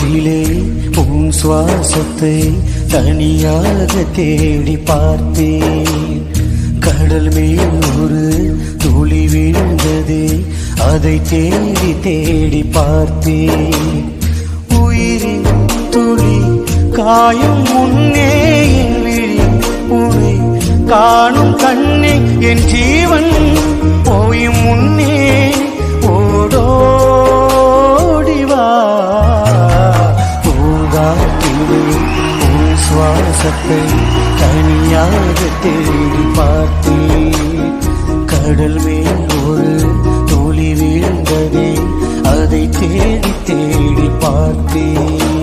காற்றிலே உன் சுவாசத்தை தனியாக தேடி பார்த்தேன். கடல் மேல் ஒரு துளி விழுந்தது, அதை தேடி தேடி பார்த்தேன். உயிரின் துளி காயும் முன்னே என் விழி உனை காணும் கண்ணே, என் ஜீவன் போயும் முன்னே ஓடோடிவா. பூங்காற்றிலே உன் சுவாசத்தை தனியாக தேடி பார்த்தேன். கடல் மேல் ஒரு துளி விழுந்ததே, அதை தேடி தேடி பார்த்தேன்.